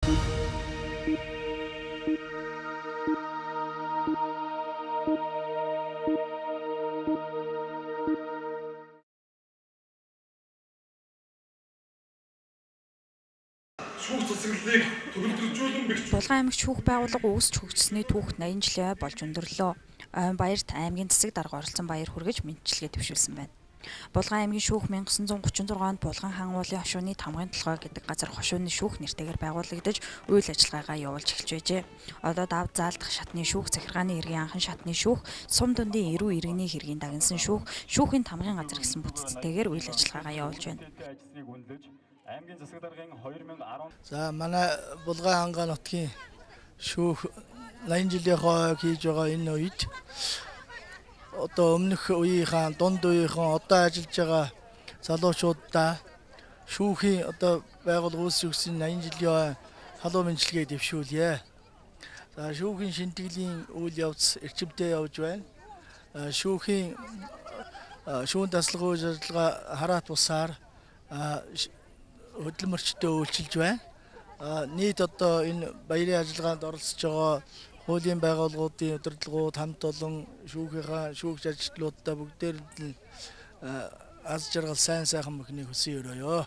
Шүүх засаглалыг төгөлдржүүлэн бэлтгэж Булган аймагт шүүх байгууллага үүсч хөгжсөний түүхт 80 жилийн ой болж өндөрлөө. Ойн баярт аймгийн засаг дарга оролцсон баяр хүргэж мэдчилгээ төвшүүлсэн байна. Булган аймгийн шүүх 1936 онд Булган хаан уулын хошууны тамгын толгой гэдэг газар хошууны шүүх нэртэйгээр байгуулагдаж үйл ажиллагаагаа явуулж эхэлж байжээ. Одоо давд заалдах шатны шүүх, захиргааны иргэн анхан шатны шүүх, сум дундын эрүү иргэний хэргийн дагнасан шүүх, шүүхийн тамгын газар гэсэн бүтцтэйгээр үйл ажиллагаагаа явуулж байна. Аймгийн засаг даргын 2010. За манай Булган хангаа нутгийн шүүх 80 жилийн хойг хийж байгаа энэ үед одоо өмнөх үеийнхэн дунд үеийнхэн одоо ажиллаж байгаа залуучуудаа шүүхийн одоо байгууллага үүсгэсэн 80 жилийн хойг халуун мэндчилгээ дэвшүүлье. За шүүхийн шинтгэлийн үйл явц эрчимтэй явж байна. Шүүхийн шүүн таслах үйл ажиллагаа хараат бусаар хөдөлмөрчтэй үйлчилж байна. Нийт одоо энэ баярын ажиллагаанд оролцож байгаа хуулийн байгууллагуудын удирдлагууд хамт олон шүүгч ажилтнуудаа бүгдээр нь аз жаргал сайн сайхан мөхнийг хүсэн өрөөё.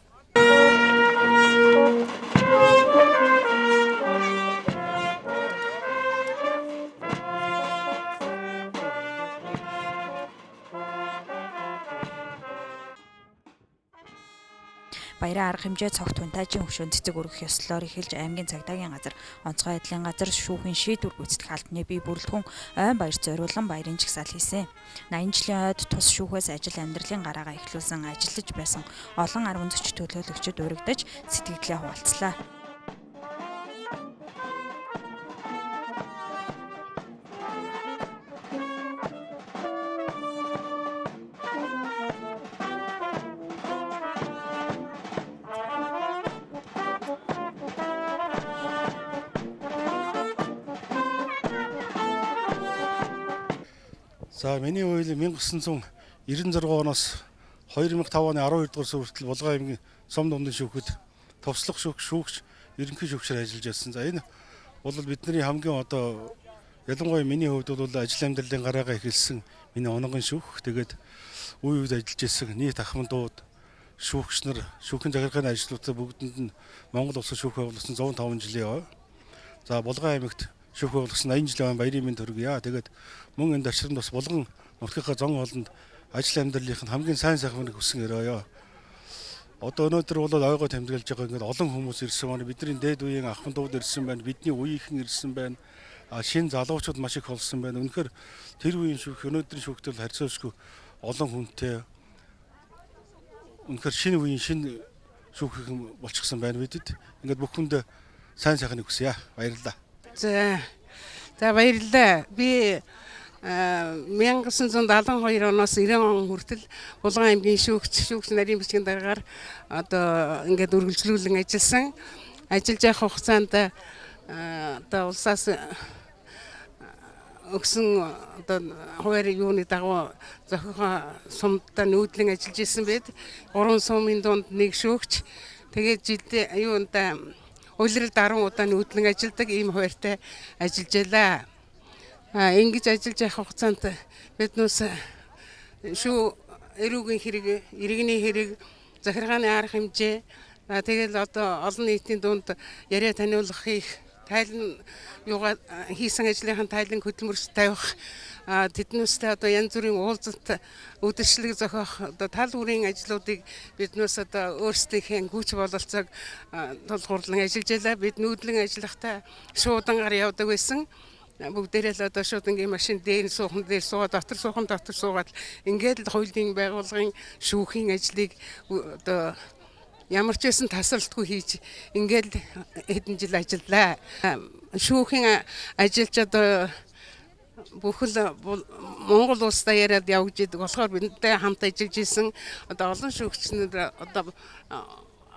Баярын арга хэмжээ цогт хунтайжийн хөвшөөнд цэцэг өргөх ёслолоор эхэлж аймгийн цагдаагийн газар, онцгой байдлын газар, шүүхийн шийдвэр гүйцэтгэх албаны бие бүрэлдэхүүн ойн баярт зориулан баярын жагсаал хийсэн. 80 жилийн ойд тус шүүхээс ажил амьдралын гараагаа эхлүүлсэн ажиллаж байсан олон 10 зочид төлөөлөгчид урагдаж сэтгэлдээ хуваалцлаа. За миний хууль 1996 оноос 2005 оны 12 дугаар сар хүртэл Булган аймгийн сум дундын шүүхэд товслох шүүгч, ерөнхий шүүгчээр ажиллаж байсан. За энэ бол бидний хамгийн одоо ялангуяа миний хувьд бол ажил амьдралын гараагаа эхэлсэн миний онгон шүүх. Тэгээд үе үед ажиллаж байсан нийт ахмадууд, шүүгч нар, шүүхийн захиргааны ажлуудаа бүгдэнд нь Монгол улсын шүүх байгуулсан 105 жилийн ой. За Булган аймагт шүүх байгуулсан 80 жилийн баярын мэнд хүргье. Тэгээд мөн энэ дашранд бас Булган нутгийнхаа зон хоолнд ажил амьдралынх нь хамгийн сайн сайхныг хүсэн өрөөё. Одоо өнөөдөр бол ойгоо тэмдэглэж байгаа ингээд олон хүмүүс ирсэн байна. Бидний дээд үеийн ахмадууд ирсэн байна. Бидний үеийнхэн ирсэн байна. Шинэ залуучууд маш их болсон байна. Үнэхээр тэр үеийн шүүх өнөөдрийн шүүхтэй харьцуулшгүй олон хүнтэй. Үнэхээр шинэ үеийн шинэ шүүх болчихсон байна бидэд. Ингээд бүх хүнд сайн сайхныг хүсье. Баярлалаа. За баярлалаа. Би 1972 оноос 90 он хүртэл Булган аймгийн шүүгч нарийн бичгийн дараагаар одоо ингээд үргэлжлүүлэн ажилласан. Ажиллаж явах хугацаанд одоо улсаас өгсөн одоо хуваарь юуны дагуу зохион сумдаа нүүдлэн ажиллаж исэн байд. 3 сумын дунд нэг шүүгч. Тэгээд жилдээ юунда улиралд 10 удаа нүүдлэн ажилладаг ийм хуваарьтай ажиллаж байлаа. Ингэж ажиллаж явах хугацаанд биднээс шүү эрүүгийн хэрэг, иргэний хэрэг, захиргааны арга хэмжээ, тэгэл одоо олон нийтийн дунд яриа таниулах хийх, тайлан юугаа хийсэн ажлынхаа тайлан хөдөлмөрч тавих, тэднээсээ одоо янз бүрийн уулзалт үдшилэг зохиох одоо тал бүрийн ажлуудыг биднээс одоо өөрсдийнхээ хүч бололцоог тулгуурлан ажиллаж байлаа. Бид нүүдлэн ажиллахдаа шуудангаар явдаг байсан. Бүгдээрээ л одоо шуудангийн машин дээр суухан дээр суугаад дотор суугаад ингээд л хуулийн байгууллагын шүүхийн ажлыг одоо ямар ч байсан тасралтгүй хийж ингээд хэдэн жил ажиллаа. Шүүхийн ажилч одоо бүхэл Монгол улс даяараа явж идэг болохоор бидэнтэй хамт ажиллаж исэн одоо олон шүүгчнэр одоо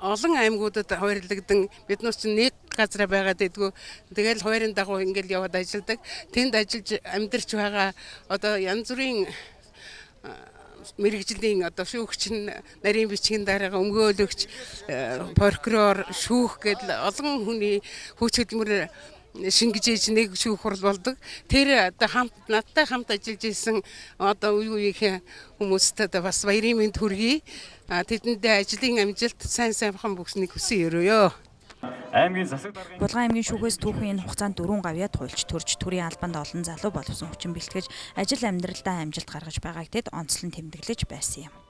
олон аймагуудад хуваарлагдсан биднээс чинь нэг газар байгаад байдгүй. Тэгэл хуваарийн дагуу ингээл яваад ажилладаг. Тэнд ажиллаж амьдарч байгаа одоо янз бүрийн мэрэгжлийн одоо шүүгч нарийн бичгийн дарга өмгөөлөгч прокурор шүүх гэдэл олон хүний хүч хөдөлмөр шингэж ээж нэг шүүх хурал болдог. Тэр одоо надтай хамт ажиллаж исэн одоо үеийн хүмүүстээ бас баярын мэнд хүргэе. Тэдэндээ ажлын амжилт сайн сайхан бүхнийг хүсэн өрөөё. Аймгийн засаг даргын Булган аймгийн шүүхээс түүхэн энэ хугацаанд 4 гавьяа туйлж төрж төрийн албанд олон залуу боловсон хүчин бэлтгэж ажил амьдралдаа амжилт гаргаж байгааг тэд онцлон тэмдэглэж байсан юм.